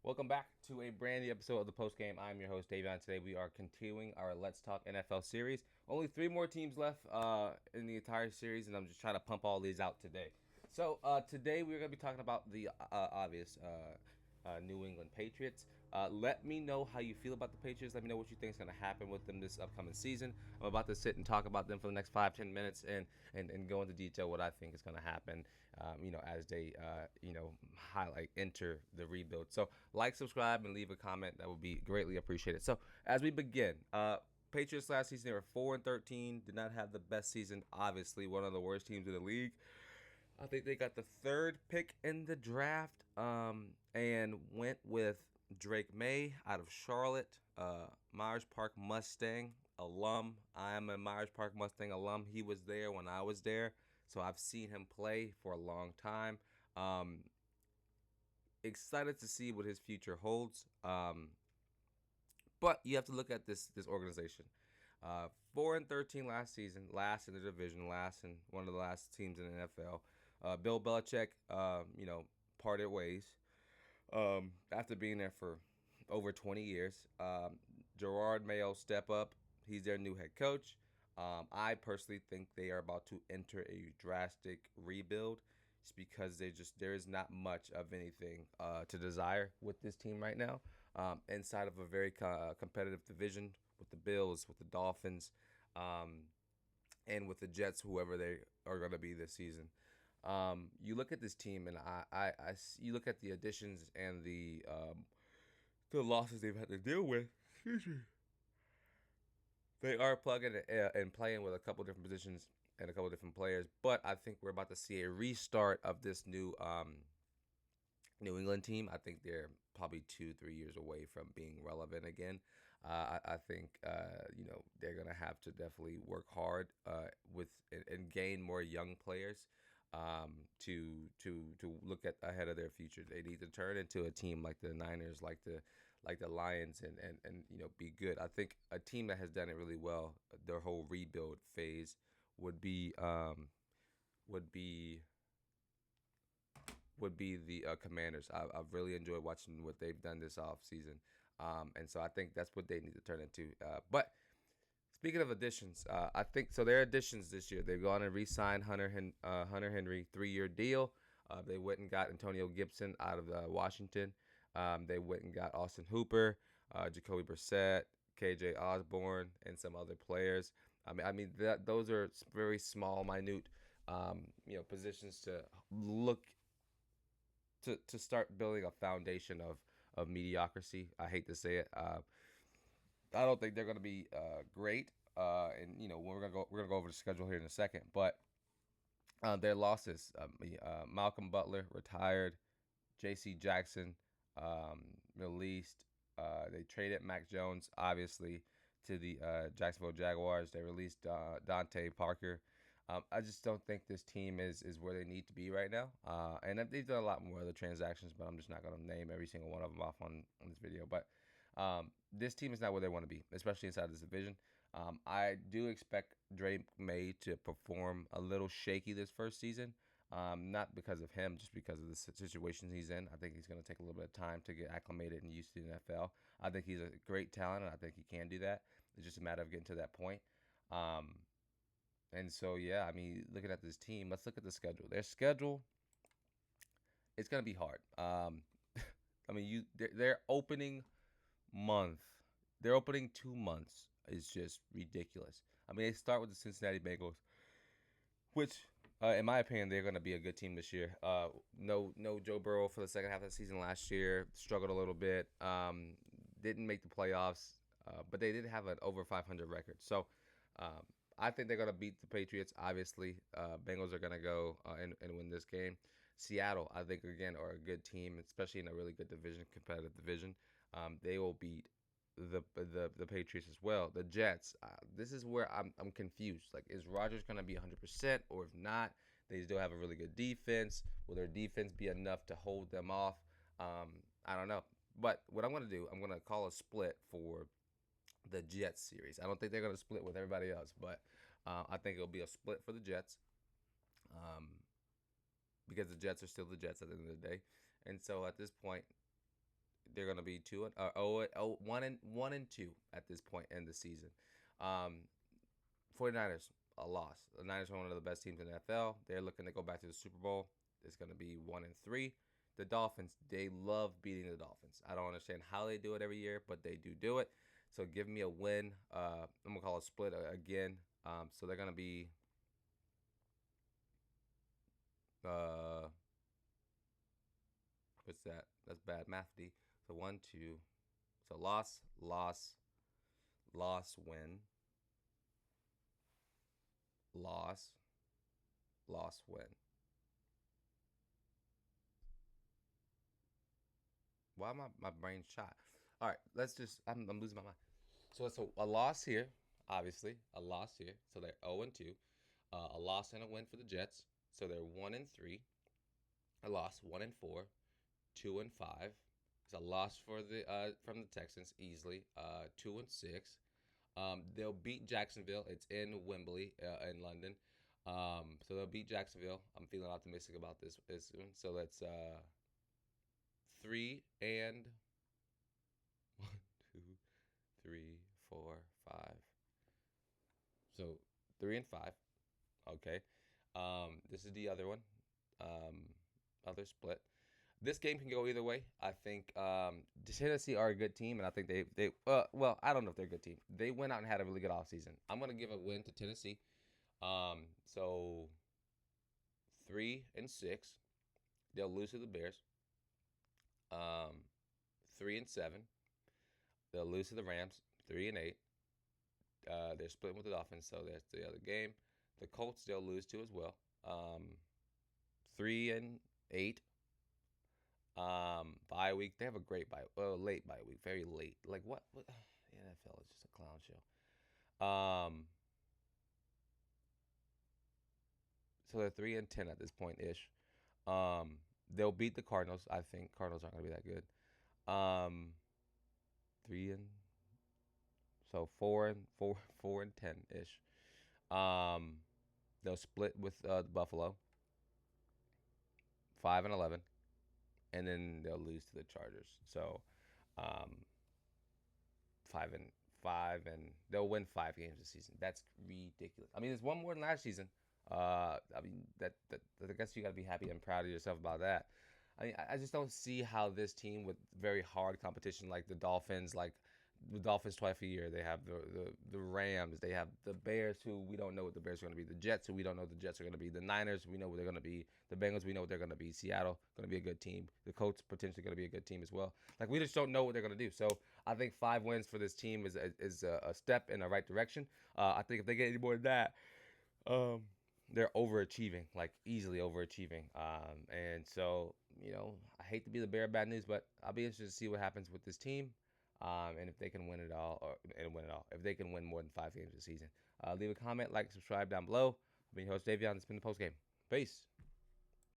Welcome back to a brand new episode of the Post Game. I'm your host Davion. Today we are continuing our Let's Talk NFL series. Only three more teams left in the entire series, and I'm just trying to pump all these out today. So today we're going to be talking about the obvious New England Patriots. Let me know how you feel about the Patriots. Let me know what you think is going to happen with them this upcoming season. I'm about to sit and talk about them for the next 5-10 minutes and go into detail what I think is going to happen. As they enter the rebuild. So like, subscribe, and leave a comment. That would be greatly appreciated. So as we begin, Patriots last season, they were 4-13. Did not have the best season. Obviously, one of the worst teams in the league. I think they got the third pick in the draft, and went with Drake May out of Charlotte, Myers Park Mustang alum. I am a Myers Park Mustang alum. He was there when I was there, so I've seen him play for a long time. Excited to see what his future holds. But you have to look at this organization. 4-13 last season, last in the division, last in one of the last teams in the NFL. Bill Belichick, parted ways after being there for over 20 years. Gerard Mayo step up. He's their new head coach. I personally think they are about to enter a drastic rebuild. It's because there is not much of anything to desire with this team right now. Inside of a very competitive division with the Bills, with the Dolphins, and with the Jets, whoever they are going to be this season. You look at this team, and you look at the additions and the losses they've had to deal with. Excuse me. They are plugging and playing with a couple different positions and a couple different players, but I think we're about to see a restart of this new New England team. I think they're probably 2-3 years away from being relevant again. I think they're gonna have to definitely work hard with and gain more young players to look at ahead of their future. They need to turn into a team like the Niners, like the Lions, and be good. I think a team that has done it really well, their whole rebuild phase would be the Commanders. I've really enjoyed watching what they've done this offseason. And so I think that's what they need to turn into. But speaking of additions, I think so. Their additions this year, they've gone and re-signed Hunter Henry, 3-year deal. They went and got Antonio Gibson out of Washington. They went and got Austin Hooper, Jacoby Brissett, KJ Osborne, and some other players. Those are very small, minute, positions to look to start building a foundation of mediocrity. I hate to say it. I don't think they're going to be great. And we're gonna go over the schedule here in a second. But their losses: Malcolm Butler retired, J.C. Jackson released. They traded Mac Jones, obviously, to the Jacksonville Jaguars. They released Dante Parker. I just don't think this team is where they need to be right now. And they've done a lot more other transactions, but I'm just not going to name every single one of them off on this video. But this team is not where they want to be, especially inside this division. I do expect Drake May to perform a little shaky this first season. Not because of him, just because of the situations he's in. I think he's going to take a little bit of time to get acclimated and used to the NFL. I think he's a great talent, and I think he can do that. It's just a matter of getting to that point. And so, looking at this team, let's look at the schedule. Their schedule, it's going to be hard. Their opening month, their opening 2 months is just ridiculous. They start with the Cincinnati Bengals, which, in my opinion, they're going to be a good team this year. No Joe Burrow for the second half of the season last year. Struggled a little bit. Didn't make the playoffs, but they did have an over 500 record. So, I think they're going to beat the Patriots, obviously. Bengals are going to go and win this game. Seattle, I think, again, are a good team, especially in a really good division, competitive division. They will beat the Patriots as well. The Jets, this is where I'm confused. Like, is Rodgers going to be 100%? Or if not, they still have a really good defense. Will their defense be enough to hold them off? I don't know. But what I'm going to do, I'm going to call a split for the Jets series. I don't think they're going to split with everybody else, but I think it'll be a split for the Jets, because the Jets are still the Jets at the end of the day. And so at this point, they're going to be 1-2 at this point in the season. Um, 49ers, a loss. The Niners are one of the best teams in the NFL. They're looking to go back to the Super Bowl. It's going to be 1-3. The Dolphins, they love beating the Dolphins. I don't understand how they do it every year, but they do it. So give me a win. I'm gonna call it a split again. So they're gonna be uh, what's that? That's bad math, D. So 1-2. So loss, loss, loss, win, loss, loss, win. Why am my brain shot? All right, let's just. I'm losing my mind. So it's a loss here, obviously a loss here. So they're 0-2. A loss and a win for the Jets. So they're 1-3. A loss 1-4. 2-5. It's a loss for the from the Texans easily. 2-6. They'll beat Jacksonville. It's in Wembley in London. So they'll beat Jacksonville. I'm feeling optimistic about this one. So that's 3 and 1, 2, 3, 4, 5. So 3-5. Okay. This is the other one. Other split. This game can go either way. I think Tennessee are a good team, and I think they well, I don't know if they're a good team. They went out and had a really good offseason. I'm gonna give a win to Tennessee. So 3-6. They'll lose to the Bears. 3-7. They'll lose to the Rams. 3-8. They're splitting with the Dolphins, so that's the other game. The Colts they'll lose to as well. 3-8. Bye week. They have a great bye. Late bye week. Very late. Like what? The NFL is just a clown show. So they're 3-10 at this point ish. They'll beat the Cardinals. I think Cardinals aren't gonna be that good. 3 and so 4-4, 4-10 ish. They'll split with Buffalo. 5-11, and then they'll lose to the Chargers. So, um, 5-5, and they'll win 5 games this season. That's ridiculous. I mean, it's one more than last season. I mean, that I guess you got to be happy and proud of yourself about that. I mean, I just don't see how this team with very hard competition like the Dolphins twice a year. They have the Rams. They have the Bears, who we don't know what the Bears are going to be. The Jets, who we don't know what the Jets are going to be. The Niners, we know what they're going to be. The Bengals, we know what they're going to be. Seattle, going to be a good team. The Colts, potentially going to be a good team as well. Like, we just don't know what they're going to do. So I think 5 wins for this team is a step in the right direction. I think if they get any more than that, um, they're overachieving, like easily overachieving. And so, I hate to be the bearer of bad news, but I'll be interested to see what happens with this team. And if they can win it all, if they can win more than 5 games this season. Leave a comment, like, subscribe down below. I've been your host, Davion. It's been the post game. Peace.